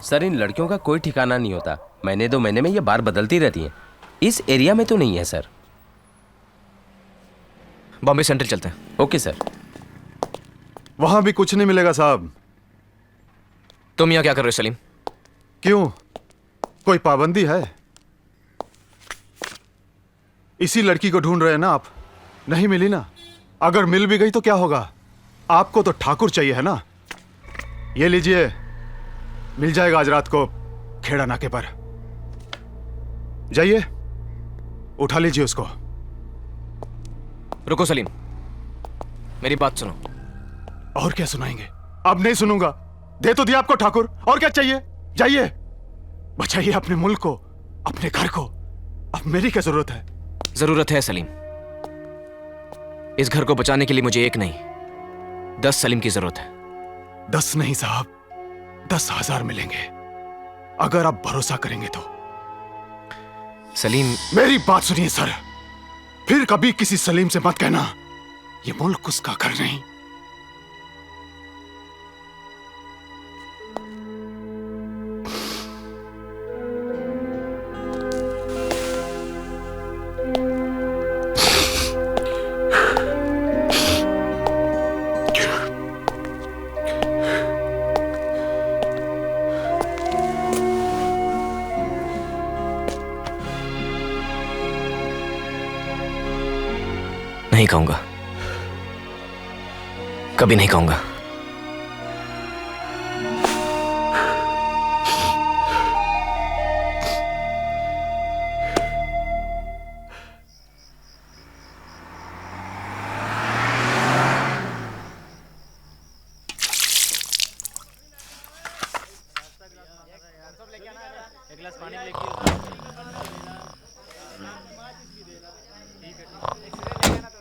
Sir इन लड़कियों का कोई ठिकाना नहीं होता। महीने 2 महीने में ये बार बदलती रहती हैं। इस एरिया में तो नहीं है सर। बॉम्बे सेंट्रल चलते हैं। Okay sir. वहां भी कुछ नहीं मिलेगा साहब। तुम यहाँ क्या कर रहे हो सलीम? क्यों, कोई पाबंदी है? इसी लड़की को ढूंढ रहे हैं ना आप? नहीं मिली ना? अगर मिल भी गई तो क्या होगा? आपको तो ठाकुर चाहिए है ना? ये लीजिए, मिल जाएगा आज रात को खेड़ा नाके पर। जाइए, उठा लीजिए उसको। रुको सलीम, मेरी बात सुनो। और क्या सुनाएंगे? अब नहीं सुनूंगा। दे तो दिया आपको ठाकुर, और क्या चाहिए? जाइए, बचाइए अपने मुल्क को, अपने घर को। अब मेरी क्या जरूरत है? जरूरत है सलीम। इस घर को बचाने के लिए मुझे 1 नहीं 10 सलीम की जरूरत है। 10 नहीं साहब, 10,000 मिलेंगे अगर आप भरोसा करेंगे तो। सलीम, मेरी बात सुनिए सर, फिर कभी किसी सलीम से मत कहना ये मुल्क उसका घर नहीं। नहीं कहूंगा, कभी नहीं कहूंगा।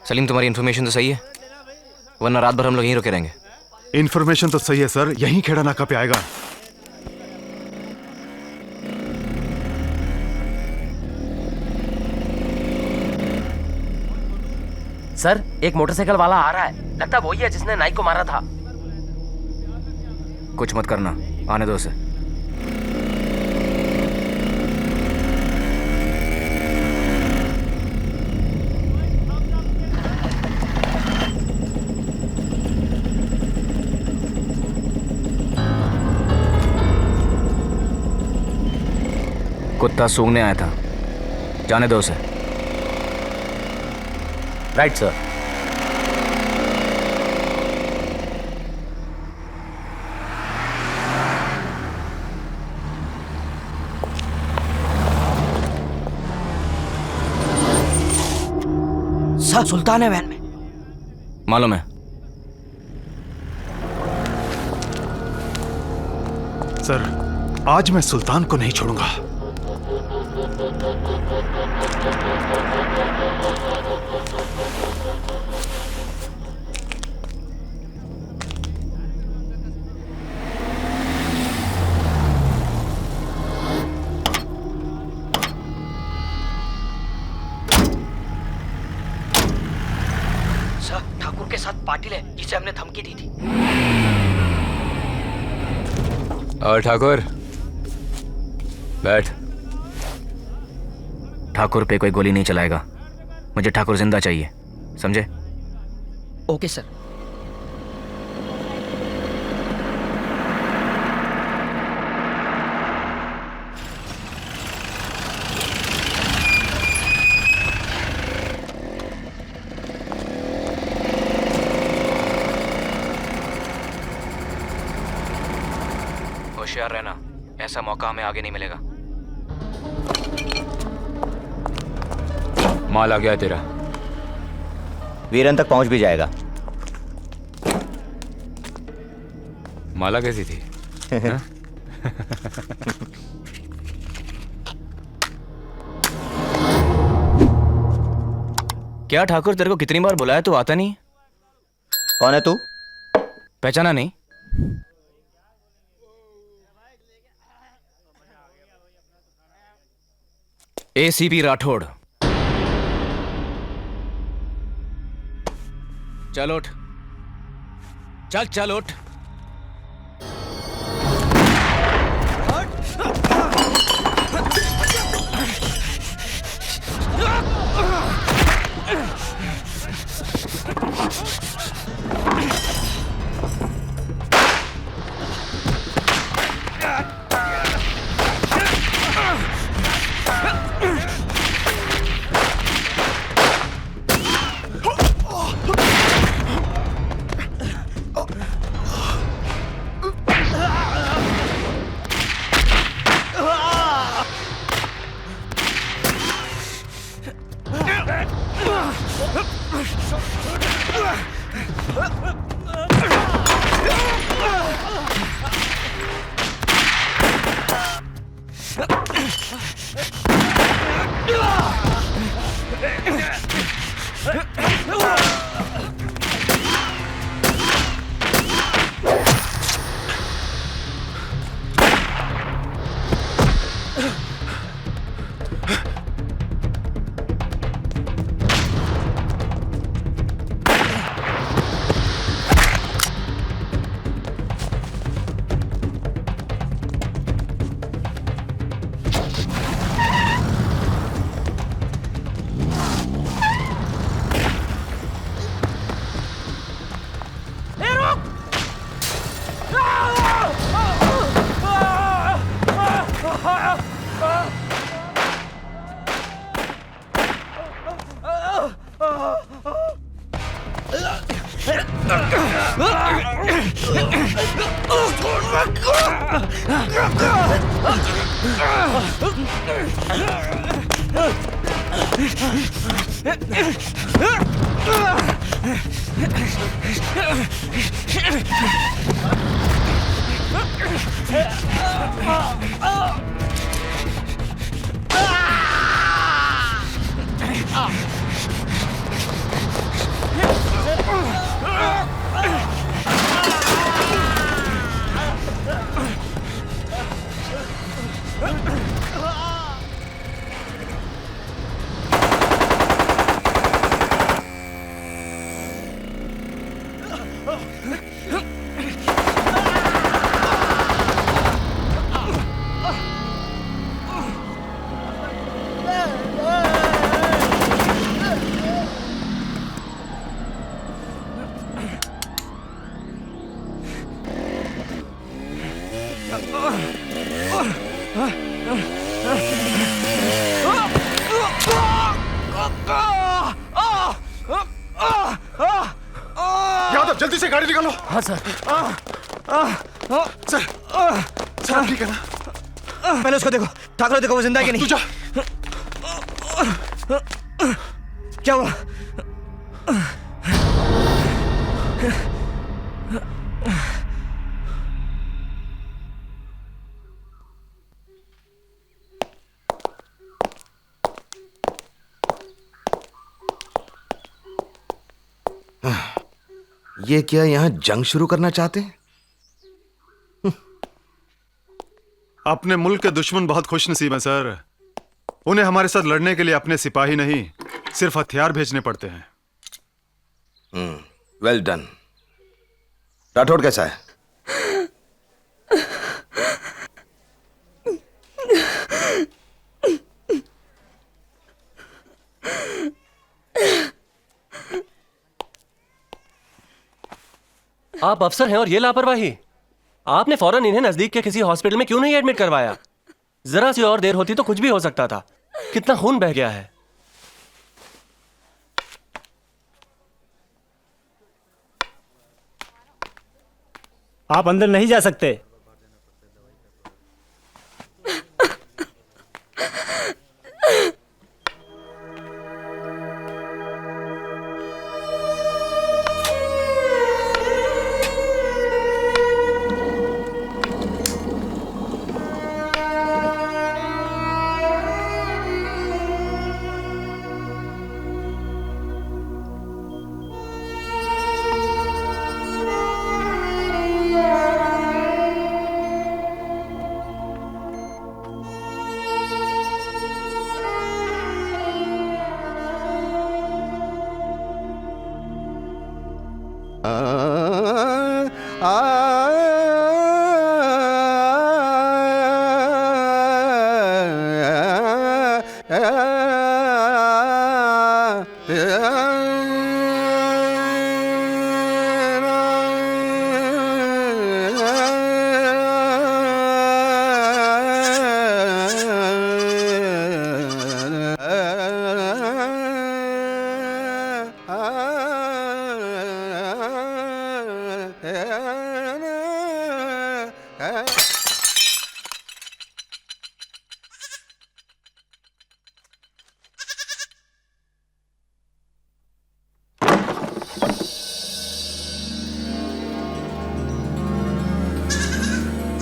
सलीम, तुम्हारी इन्फॉर्मेशन तो सही है, वरना रात भर हम लोग यहीं रुके रहेंगे। इन्फॉर्मेशन तो सही है सर, यहीं खेड़ा नाका पे आएगा। सर एक मोटरसाइकिल वाला आ रहा है, लगता वही है जिसने नाई को मारा था। कुछ मत करना, आने दो उसे। कुत्ता सूंघने आया था, जाने दो उसे। Right sir. सर सुल्तान है वैन में। मालूम है। सर आज मैं सुल्तान को नहीं छोड़ूंगा। सर ठाकुर के साथ पाटिल है जिसे हमने धमकी दी थी। और ठाकुर बैठ। ठाकुर पे कोई गोली नहीं चलाएगा, मुझे ठाकुर जिंदा चाहिए, समझे? Okay sir. होशियार रहना, ऐसा मौका हमें आगे नहीं मिलेगा। माल आ गया है तेरा, वीरन तक पहुंच भी जाएगा। माला कैसी थी? क्या ठाकुर, तेरे को कितनी बार बुलाया तू आता नहीं? कौन है तू? पहचाना नहीं? एसीपी राठौड़। चल उठ, चल चल उठ। यादव जल्दी से गाड़ी निकालो। हाँ सर। सर सर ठीक है ना? पहले उसको देखो, ठाकुर देखो वो जिंदा है कि नहीं। तू जा। क्या हुआ? ये क्या यहाँ जंग शुरू करना चाहते हैं? अपने मुल्क के दुश्मन बहुत खुशनसीब हैं सर। उन्हें हमारे साथ लड़ने के लिए अपने सिपाही नहीं, सिर्फ हथियार भेजने पड़ते हैं। Well done. राठौड़ कैसा है? आप अफसर हैं और ये लापरवाही। आपने फौरन इन्हें नजदीक के किसी हॉस्पिटल में क्यों नहीं एडमिट करवाया? जरा सी और देर होती तो कुछ भी हो सकता था। कितना खून बह गया है। आप अंदर नहीं जा सकते।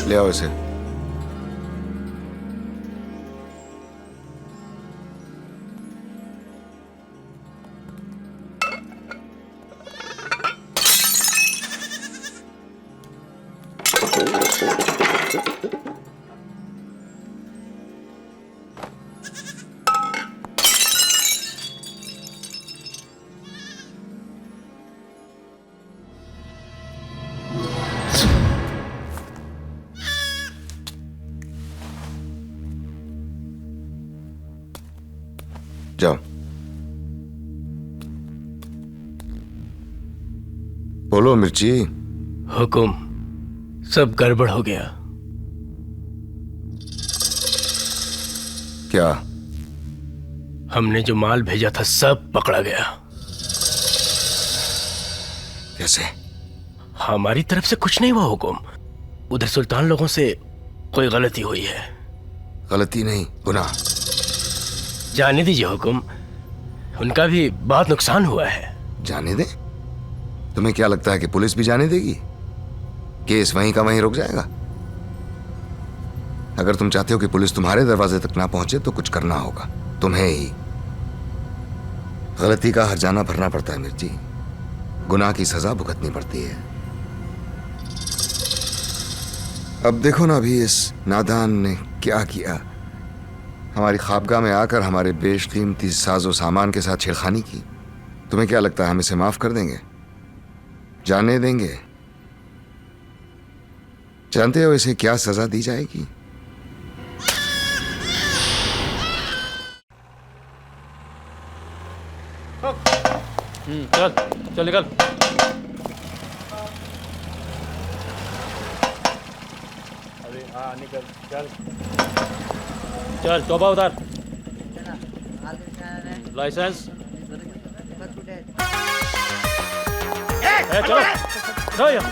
ले आओ इसे। जाओ। बोलो मिर्ची। हुकुम, सब गड़बड़ हो गया। क्या? हमने जो माल भेजा था सब पकड़ा गया। कैसे? हमारी तरफ से कुछ नहीं हुआ हुकुम। उधर सुल्तान लोगों से कोई गलती हुई है। गलती नहीं, गुनाह। जाने दीजिए हुकुम, उनका भी बहुत नुकसान हुआ है। जाने दे? तुम्हें क्या लगता है कि पुलिस भी जाने देगी? केस वहीं का वहीं रुक जाएगा? अगर तुम चाहते हो कि पुलिस तुम्हारे दरवाजे तक ना पहुंचे तो कुछ करना होगा, तुम्हें ही। गलती का हर्जाना भरना पड़ता है मिर्ची, गुनाह की सजा भुगतनी पड़ती है। अब देखो ना अभी इस नादान ने क्या किया। हमारी ख्वाबगाह में आकर हमारे बेशकीमती साजो सामान के साथ छेड़खानी की। तुम्हें क्या लगता है हम इसे माफ कर देंगे? जाने देंगे? जानते हो इसे क्या सजा दी जाएगी? चल चल निकल। अरे हाँ निकल, चल चल। टोपा उतार, लाइसेंस। चलो चलो यहाँ,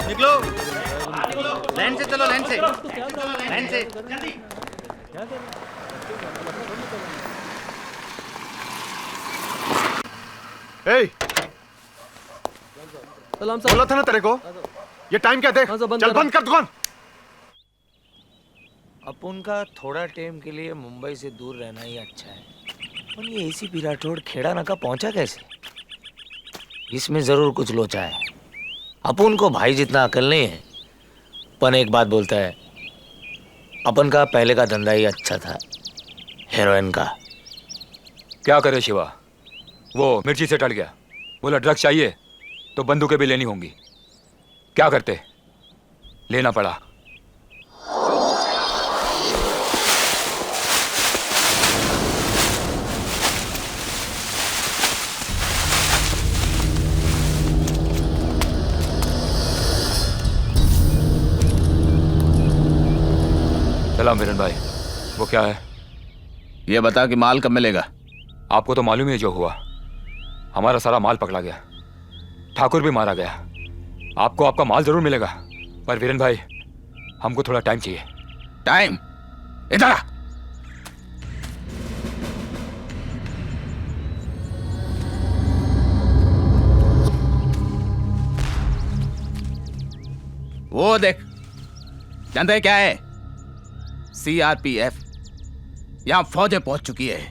निकलो लाइन से चलो, लाइन से लाइन से। ए, बोला था ना तेरे को, ये टाइम क्या देख। चल बंद कर दुकान। अपन का थोड़ा टाइम के लिए मुंबई से दूर रहना ही अच्छा है। पर ये एसीपी राठौड़ खेड़ा नाका पहुंचा कैसे? इसमें जरूर कुछ लोचा है। अपन को भाई जितना अकल नहीं है। पन एक बात बोलता है, अपन का पहले का धंधा ही अच्छा था, हेरोइन का। क्या करे शिवा, वो मिर्ची से टल गया। बोला ड्रग्स चाहिए तो बंदूकें भी लेनी होंगी। क्या करते, लेना पड़ा। सलाम वीरन भाई, वो क्या है? ये बता कि माल कब मिलेगा? आपको तो मालूम ही है जो हुआ। हमारा सारा माल पकड़ा गया, ठाकुर भी मारा गया। आपको आपका माल जरूर मिलेगा, पर वीरन भाई हमको थोड़ा टाइम चाहिए। टाइम? इधर आ। वो देख, जानते हैं क्या है? CRPF। यहां फौजें पहुंच चुकी है,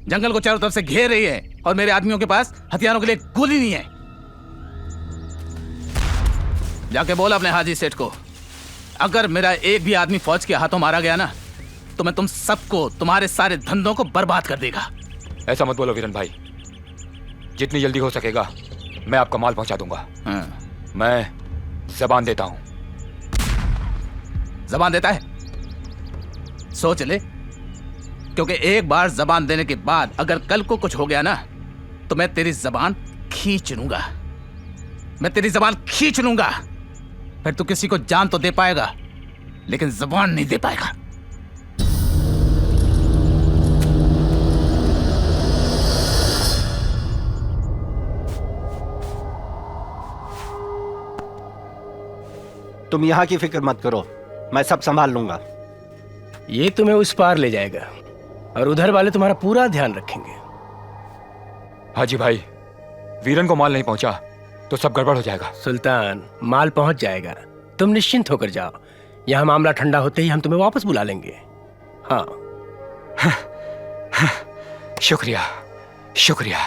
जंगल को चारों तरफ से घेर रही है और मेरे आदमियों के पास हथियारों के लिए गोली नहीं है। जाके बोल अपने हाजी सेठ को, अगर मेरा एक भी आदमी फौज के हाथों मारा गया ना तो मैं तुम सबको, तुम्हारे सारे धंधों को बर्बाद कर देगा। ऐसा मत बोलो वीरन भाई, जितनी जल्दी हो सकेगा मैं आपका माल पहुंचा दूंगा। मैं जबान देता हूं। जबान देता है? सोच ले, क्योंकि एक बार जबान देने के बाद अगर कल को कुछ हो गया ना तो मैं तेरी जबान खींच लूंगा। मैं तेरी जबान खींच लूंगा। फिर तू किसी को जान तो दे पाएगा लेकिन जबान नहीं दे पाएगा। तुम यहाँ की फिक्र मत करो, मैं सब संभाल लूंगा। ये तुम्हें उस पार ले जाएगा और उधर वाले तुम्हारा पूरा ध्यान रखेंगे। हाजी भाई, वीरन को माल नहीं पहुंचा तो सब गड़बड़ हो जाएगा। सुल्तान, माल पहुंच जाएगा, तुम निश्चिंत होकर जाओ। यहां मामला ठंडा होते ही हम तुम्हें वापस बुला लेंगे। हाँ। शुक्रिया शुक्रिया।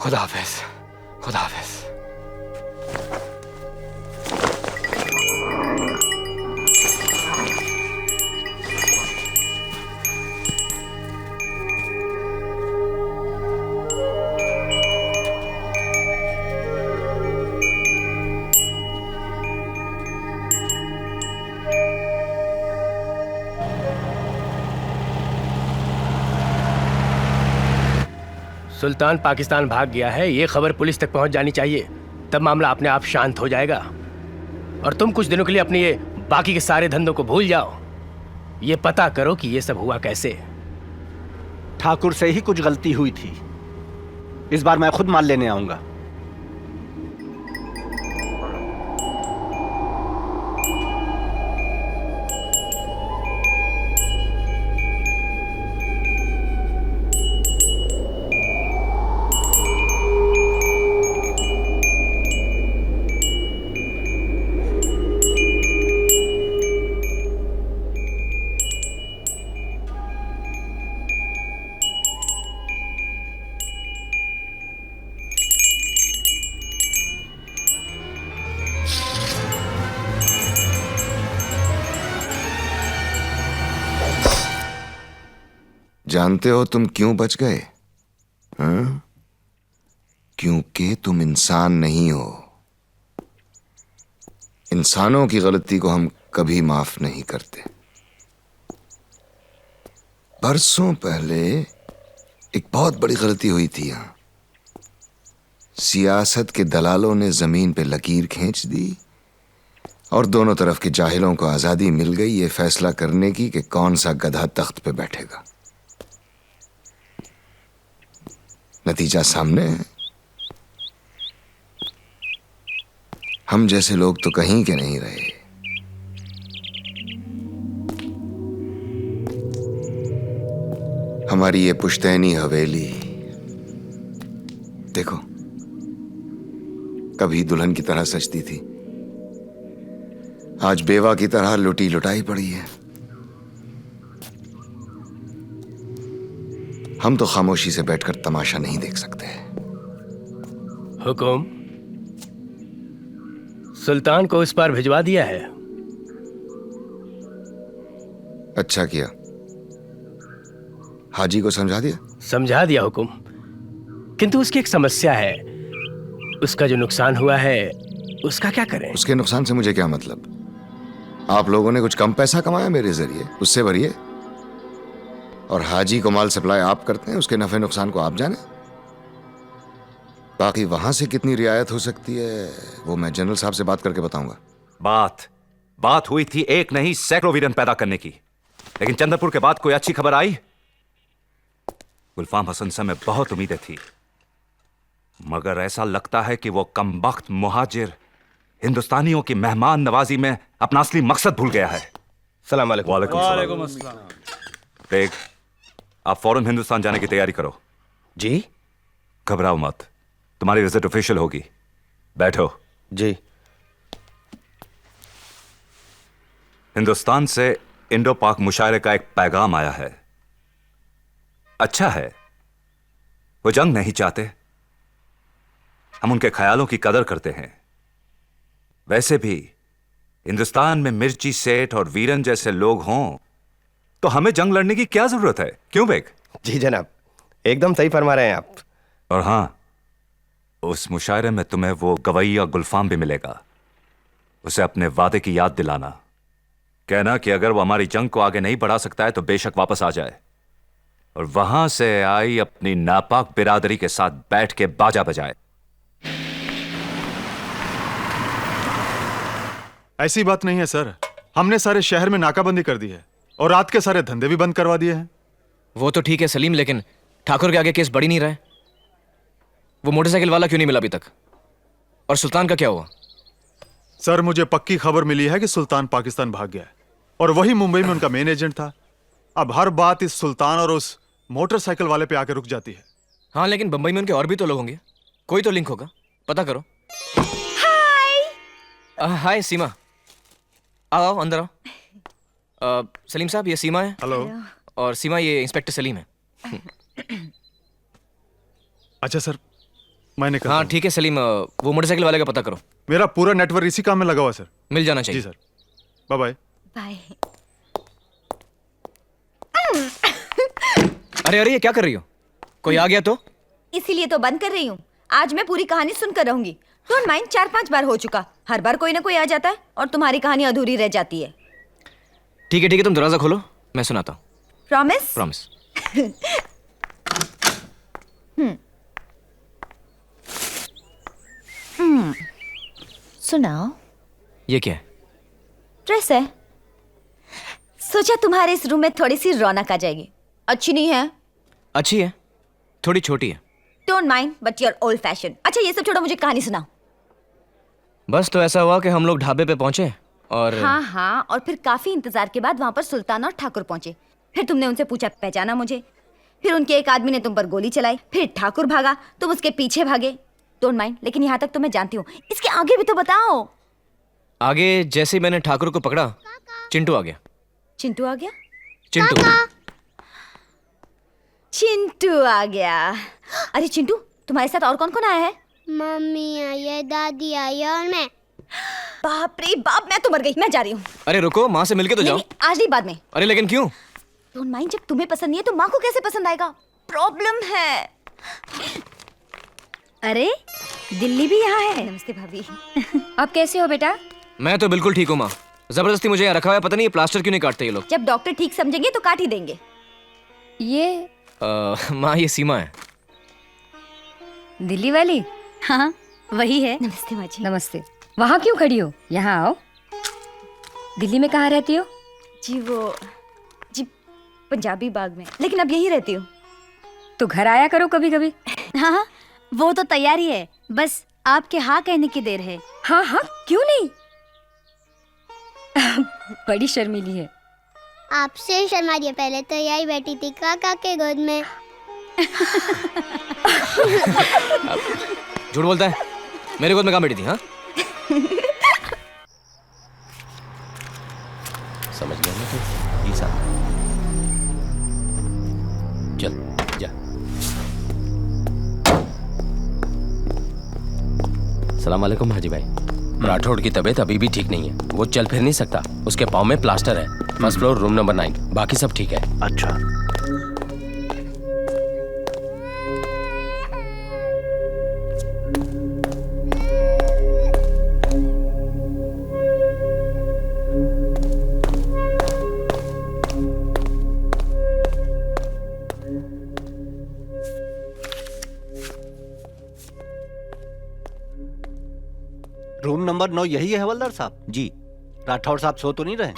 खुदा हाफिज, खुदा हाफिज। सुल्तान पाकिस्तान भाग गया है, ये खबर पुलिस तक पहुंच जानी चाहिए, तब मामला अपने आप शांत हो जाएगा और तुम कुछ दिनों के लिए अपने ये बाकी के सारे धंधों को भूल जाओ। ये पता करो कि ये सब हुआ कैसे। ठाकुर से ही कुछ गलती हुई थी, इस बार मैं खुद माल लेने आऊंगा। जानते हो तुम क्यों बच गए? हाँ? क्योंकि तुम इंसान नहीं हो। इंसानों की गलती को हम कभी माफ नहीं करते। बरसों पहले एक बहुत बड़ी गलती हुई थी यहां। सियासत के दलालों ने जमीन पे लकीर खींच दी और दोनों तरफ के जाहिलों को आजादी मिल गई ये फैसला करने की कि कौन सा गधा तख्त पे बैठेगा। नतीजा सामने है। हम जैसे लोग तो कहीं के नहीं रहे। हमारी ये पुश्तैनी हवेली देखो, कभी दुल्हन की तरह सजती थी, आज बेवा की तरह लुटी लुटाई पड़ी है। हम तो खामोशी से बैठकर तमाशा नहीं देख सकते। हुकुम, सुल्तान को इस पार भिजवा दिया है। अच्छा किया। हाजी को समझा दिया? समझा दिया हुकुम, किंतु उसकी एक समस्या है। उसका जो नुकसान हुआ है उसका क्या करें? उसके नुकसान से मुझे क्या मतलब? आप लोगों ने कुछ कम पैसा कमाया मेरे जरिए, उससे भरिए। और हाजी को माल सप्लाई आप करते हैं, उसके नफे नुकसान को आप जाने। बाकी वहां से कितनी रियायत हो सकती है वो मैं जनरल साहब से बात करके बताऊंगा। बात हुई थी एक नहीं सैकड़ों वीरन पैदा करने की, लेकिन चंद्रपुर के बाद कोई अच्छी खबर आई? गुलफाम हसन से हमें बहुत उम्मीदें थी, मगर ऐसा लगता है कि वो कमबख्त मुहाजिर हिंदुस्तानियों की मेहमान नवाजी में अपना असली मकसद भूल गया है। सलाम अलैकुम। वालेकुम अस्सलाम। देख, आप फौरन हिंदुस्तान जाने की तैयारी करो। जी? घबराओ मत, तुम्हारी विजिट ऑफिशियल होगी। बैठो। जी। हिंदुस्तान से इंडो पाक मुशायरे का एक पैगाम आया है। अच्छा है, वो जंग नहीं चाहते, हम उनके ख्यालों की कदर करते हैं। वैसे भी हिंदुस्तान में मिर्ची सेठ और वीरन जैसे लोग हों तो हमें जंग लड़ने की क्या जरूरत है? क्यों बेग? जी जनाब, एकदम सही फरमा रहे हैं आप। और हां, उस मुशायरे में तुम्हें वो गवैया गुलफाम भी मिलेगा। उसे अपने वादे की याद दिलाना, कहना कि अगर वो हमारी जंग को आगे नहीं बढ़ा सकता है तो बेशक वापस आ जाए और वहां से आई अपनी नापाक बिरादरी के साथ बैठ के बाजा बजाए। ऐसी बात नहीं है सर, हमने सारे शहर में नाकाबंदी कर दी है और रात के सारे धंधे भी बंद करवा दिए हैं। वो तो ठीक है सलीम, लेकिन ठाकुर के आगे केस बढ़ ही नहीं रहा है। वो मोटरसाइकिल वाला क्यों नहीं मिला अभी तक? और सुल्तान का क्या हुआ? सर, मुझे पक्की खबर मिली है कि सुल्तान पाकिस्तान भाग गया है और वही मुंबई में उनका मेन एजेंट था। अब हर बात इस सुल्तान और उस मोटरसाइकिल वाले पे आके रुक जाती है। हाँ, लेकिन बंबई में उनके और भी तो लोग होंगे, कोई तो लिंक होगा, पता करो। हाय सीमा, आओ अंदर आओ। सलीम साहब, ये सीमा है। हेलो। और सीमा, ये इंस्पेक्टर सलीम है। अच्छा सर, मैंने कहा। हाँ ठीक है सलीम, वो मोटरसाइकिल वाले का पता करो। मेरा पूरा नेटवर्क इसी काम में लगा हुआ सर। मिल जाना चाहिए। जी सर, बाय बाय। बाय। अरे अरे, ये क्या कर रही हो? कोई आ गया तो? इसीलिए तो बंद कर रही हूँ। आज मैं पूरी कहानी सुनकर रहूंगी। डोंट माइंड, 4-5 बार हो चुका। हर बार कोई ना कोई आ जाता है और तुम्हारी कहानी अधूरी रह जाती है। ठीक है, तुम दरवाजा खोलो, मैं सुनाता हूँ। प्रॉमिस? प्रॉमिस। सुनाओ। ये क्या है? ड्रेस है। सोचा तुम्हारे इस रूम में थोड़ी सी रौनक आ जाएगी। अच्छी नहीं है? अच्छी है, थोड़ी छोटी है। Don't mind, but your old fashion. अच्छा ये सब छोड़ो, मुझे कहानी सुनाओ। बस तो ऐसा हुआ कि हम लोग ढाबे पे पहुंचे और हाँ, और फिर काफी इंतजार के बाद वहां पर सुल्तान और ठाकुर पहुंचे। फिर तुमने उनसे पूछा, पहचाना मुझे। फिर उनके एक आदमी ने तुम पर गोली चलाई। फिर ठाकुर भागा, तुम उसके पीछे भागे। डोंट माइंड, लेकिन यहाँ तक तो मैं जानती हूँ। इसके आगे भी तो बताओ। आगे जैसे ही मैंने ठाकुर को पकड़ा, चिंटू आ गया। चिंटू आ गया? चिंटू आ गया। अरे चिंटू, तुम्हारे साथ और कौन कौन आया है? मम्मी आई है, दादी आई है और मैं। बाप रे बाप, मैं तो मर गई। मैं जा रही हूँ। अरे रुको, माँ से मिलके तो जाओ। नहीं, आज नहीं, बाद में। अरे लेकिन क्यों? डोंट माइंड, जब तुम्हें पसंद नहीं है तो माँ को कैसे पसंद आएगा? प्रॉब्लम है। अरे दिल्ली भी यहाँ है। नमस्ते भाभी। आप कैसे हो बेटा? मैं तो बिल्कुल ठीक हूँ माँ। जबरदस्ती मुझे यहाँ रखा हुआ है, पता नहीं ये प्लास्टर क्यों नहीं काटते ये लोग। जब डॉक्टर ठीक समझेंगे तो काट ही देंगे। ये माँ ये सीमा है। दिल्ली वाली? हाँ वही है। नमस्ते माँ जी। नमस्ते। वहाँ क्यों खड़ी हो? यहाँ आओ। दिल्ली में कहाँ रहती हो? जी पंजाबी बाग में, लेकिन अब यही रहती हूँ। तो घर आया करो कभी कभी। हाँ वो तो तैयारी है, बस आपके हाँ कहने की देर है। हाँ हाँ क्यों नहीं। बड़ी शर्मीली है। आपसे शर्मा रही है, पहले तो यही बैठी थी काका के गोद में। झूठ बोलता है, मेरे गोद में कहाँ बैठी थी? हाँ समझ गया ना तू? ईसा चल जा। सलाम वालेकुम हाजी भाई। राठौड़ की तबीयत अभी भी ठीक नहीं है, वो चल फिर नहीं सकता। उसके पाँव में प्लास्टर है। फर्स्ट फ्लोर रूम नंबर 9, बाकी सब ठीक है। अच्छा। रूम नंबर 9 यही है हवलदार साहब? जी। राठौड़ साहब सो तो नहीं रहे?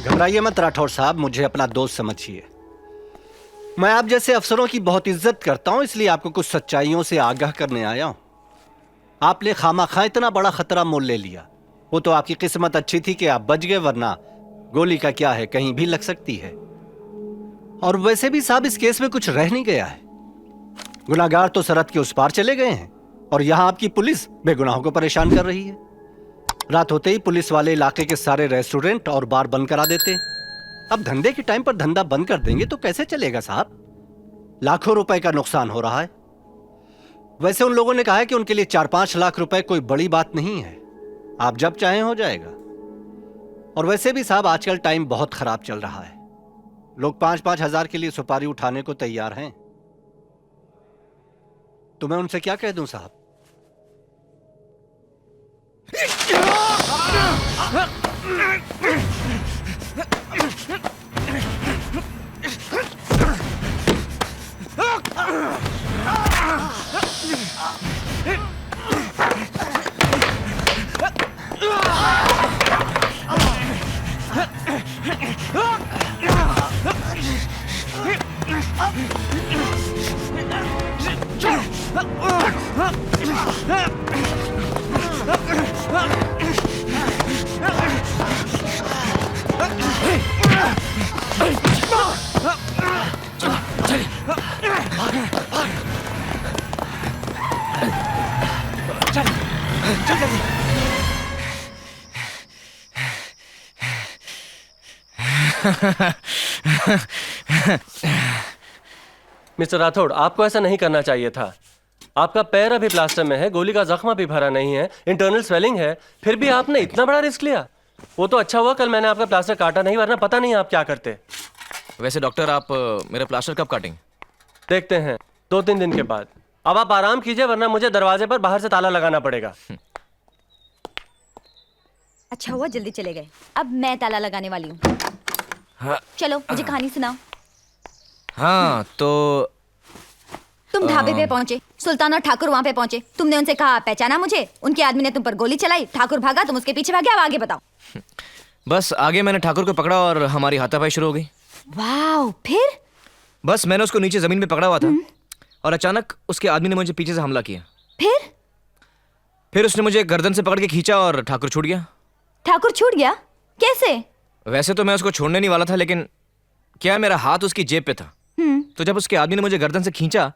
घबराइए मत राठौड़ साहब, मुझे अपना दोस्त समझिए। मैं आप जैसे अफसरों की बहुत इज्जत करता हूं, इसलिए आपको कुछ सच्चाइयों से आगाह करने आया हूं। आपने खामाखा इतना बड़ा खतरा मोल ले लिया। वो तो आपकी किस्मत अच्छी थी कि आप बच गए, वरना गोली का क्या है, कहीं भी लग सकती है। और वैसे भी साहब इस केस में कुछ रह नहीं गया है। गुनाहगार तो सरहद के उस पार चले गए हैं और यहां आपकी पुलिस बेगुनाहों को परेशान कर रही है। रात होते ही पुलिस वाले इलाके के सारे रेस्टोरेंट और बार बंद करा देते। अब धंधे के टाइम पर धंधा बंद कर देंगे तो कैसे चलेगा साहब? लाखों रुपए का नुकसान हो रहा है। वैसे उन लोगों ने कहा है कि उनके लिए 4-5 लाख रुपए कोई बड़ी बात नहीं है। आप जब चाहें हो जाएगा। और वैसे भी साहब आजकल टाइम बहुत खराब चल रहा है। लोग 5-5 हजार के लिए सुपारी उठाने को तैयार हैं। तो मैं उनसे क्या कह दूं साहब? मिस्टर राठौड़, आपको ऐसा नहीं करना चाहिए था। आपका पैर अभी प्लास्टर में है, गोली का जख्म भी भरा नहीं है, इंटरनल स्वेलिंग है, फिर भी आपने इतना बड़ा रिस्क लिया। वो तो अच्छा हुआ कल मैंने आपका प्लास्टर काटा नहीं, वरना पता नहीं आप क्या करते। वैसे डॉक्टर आप मेरा प्लास्टर कब काटेंगे? देखते हैं 2-3 दिन के बाद। अब आप आराम कीजिए, वरना मुझे दरवाजे पर बाहर से ताला लगाना पड़ेगा। अच्छा हुआ जल्दी चले गए, अब मैं ताला लगाने वाली हूँ। हाँ। चलो मुझे कहानी सुनाओ। हाँ तो तुम ढाबे पे पहुंचे, सुल्तान और ठाकुर वहां पे पहुंचे। तुमने उनसे कहा पहचाना मुझे, उनके आदमी ने तुम पर गोली चलाई, ठाकुर भागा, तुम उसके पीछे भागे। अब आगे बताओ। बस आगे मैंने ठाकुर को पकड़ा और हमारी हाथापाई शुरू हो गई। वाओ, फिर? बस मैंने उसको नीचे जमीन पे पकड़ा हुआ था और अचानक उसके आदमी ने मुझे पीछे से हमला किया। फिर उसने मुझे गर्दन से पकड़ के खींचा और ठाकुर छूट गया। ठाकुर छूट गया? कैसे? वैसे तो मैं उसको छोड़ने नहीं वाला था, लेकिन क्या मेरा हाथ उसकी जेब पे था। तो जब उसके आदमी ने मुझे गर्दन से खींचा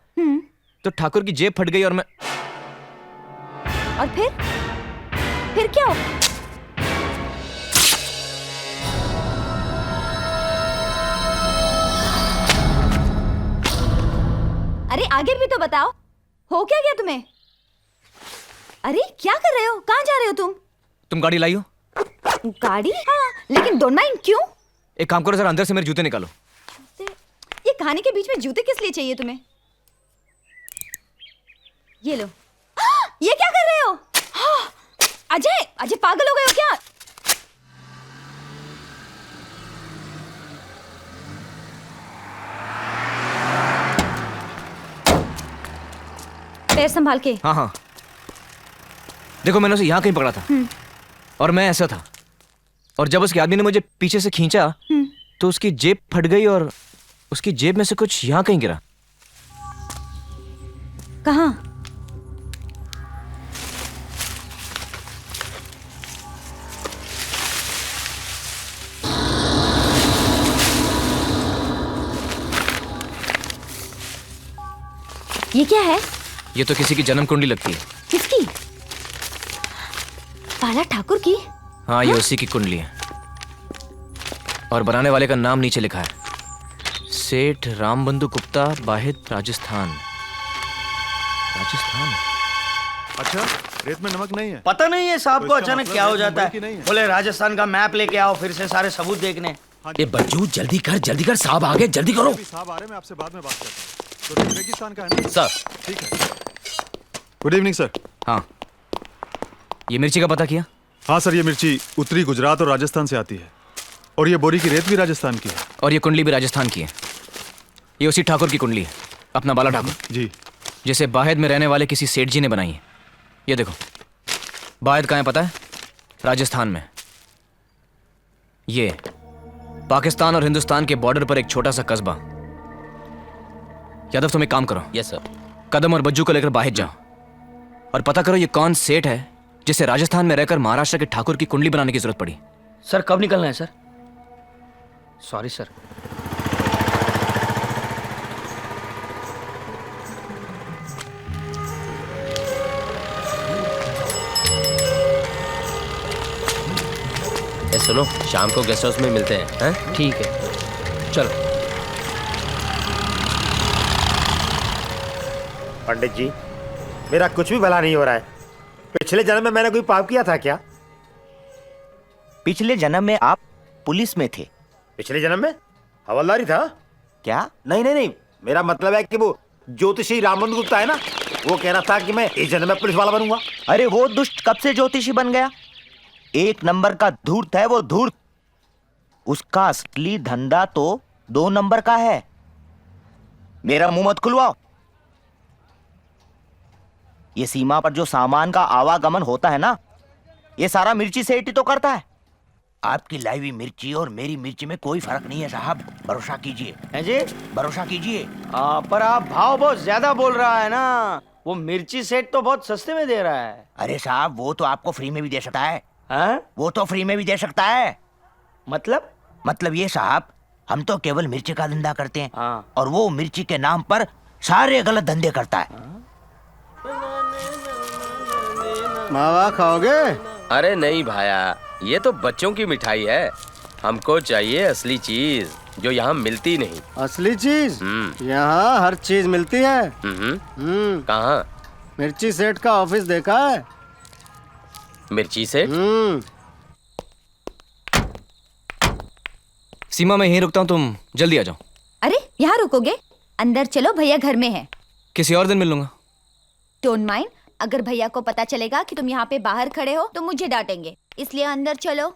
तो ठाकुर की जेब फट गई और मैं। और फिर क्या हो? अरे आगे भी तो बताओ, हो क्या गया तुम्हें? अरे क्या कर रहे हो? कहाँ जा रहे हो तुम? तुम गाड़ी लाई हो? गाड़ी? हाँ, लेकिन डोंट माइंड क्यों? एक काम करो, जरा अंदर से मेरे जूते निकालो। ये खाने के बीच में जूते किस लिए चाहिए तुम्हें? ये लो। ये क्या कर रहे हो? अजय, अजय पागल हो गए हो क्या? पैर संभाल के। हाँ हाँ, देखो मैंने उसे यहाँ कहीं पकड़ा था और मैं ऐसा था, और जब उसके आदमी ने मुझे पीछे से खींचा तो उसकी जेब फट गई और उसकी जेब में से कुछ यहाँ कहीं गिरा। कहाँ? ये क्या है? ये तो किसी की जन्म कुंडली लगती है। किसकी? बाला ठाकुर की? हाँ, ये उसी की कुंडली है और बनाने वाले का नाम नीचे लिखा है, सेठ रामबंधु गुप्ता, बाहिद, राजस्थान। राजस्थान? अच्छा, रेत में नमक नहीं है? पता नहीं है साहब तो को इसका अचानक मतलब क्या हो रेत जाता मुंबई की नहीं है। है। बोले राजस्थान का मैप लेके आओ, फिर से सारे सबूत देखने। ये बच्चू जल्दी कर, साहब आ गए, जल्दी करो। साहब आ रहे, मैं आपसे बाद में बात करता हूँ। तो रेगिस्तान का है ना? सर। ठीक है। Good evening sir. हाँ, ये मिर्ची का पता किया? हाँ सर, ये मिर्ची उत्तरी गुजरात और राजस्थान से आती है और ये बोरी की रेत भी राजस्थान की है और ये कुंडली भी राजस्थान की है। ये उसी ठाकुर की कुंडली है, अपना बाला ठाकुर जी, जिसे बाहिद में रहने वाले किसी सेठ जी ने बनाई है। ये देखो, बाहिद कहाँ है पता है? राजस्थान में। ये पाकिस्तान और हिंदुस्तान के बॉर्डर पर एक छोटा सा कस्बा। यादव, तुम एक काम करो। Yes sir. कदम और बज्जू को लेकर बाहिद जाओ और पता करो ये कौन सेठ है जिसे राजस्थान में रहकर महाराष्ट्र के ठाकुर की कुंडली बनाने की जरूरत पड़ी। सर कब निकलना है सर? Sorry sir. ए सुनो, शाम को गेस्ट हाउस में मिलते हैं। ठीक है, चलो। पंडित जी, मेरा कुछ भी भला नहीं हो रहा है। पिछले जन्म में मैंने कोई पाप किया था क्या? पिछले जन्म में आप पुलिस में थे। पिछले जन्म में हवलदारी था क्या? नहीं, मेरा मतलब है कि वो ज्योतिषी रामबंधु गुप्ता है ना, वो कह रहा था कि मैं इस जन्म में पुलिस वाला बनूंगा। अरे वो दुष्ट कब से ज्योतिषी बन गया? एक नंबर का धूर्त है वो, धूर्त। उसका असली धंधा तो 2 नंबर का है। मेरा मुंह मत खुलवाओ। ये सीमा पर जो सामान का आवागमन होता है ना, ये सारा मिर्ची सेठ ही तो करता है। आपकी लाई हुई मिर्ची और मेरी मिर्ची में कोई फर्क नहीं है साहब, भरोसा कीजिए। है जी, भरोसा कीजिए। पर आप भाव बहुत ज्यादा बोल रहा है ना। वो मिर्ची सेट तो बहुत सस्ते में दे रहा है। अरे साहब, वो तो आपको फ्री में भी दे सकता है। हाँ? वो तो फ्री में भी दे सकता है। मतलब ये साहब, हम तो केवल मिर्ची का धंधा करते हैं। हाँ। और वो मिर्ची के नाम पर सारे गलत धंधे करता है। मावा खाओगे? अरे नहीं भाया, ये तो बच्चों की मिठाई है। हमको चाहिए असली चीज जो यहाँ मिलती नहीं। असली चीज? यहाँ हर चीज मिलती है। कहाँ? मिर्ची सेठ का ऑफिस देखा है? मिर्ची सेठ? सीमा, मैं यहीं रुकता हूँ, तुम जल्दी आ जाओ। अरे यहाँ रुकोगे? अंदर चलो, भैया घर में है। किसी और दिन मिल लूंगा। Don't mind. अगर भैया को पता चलेगा कि तुम यहाँ पे बाहर खड़े हो तो मुझे डांटेंगे, इसलिए अंदर चलो।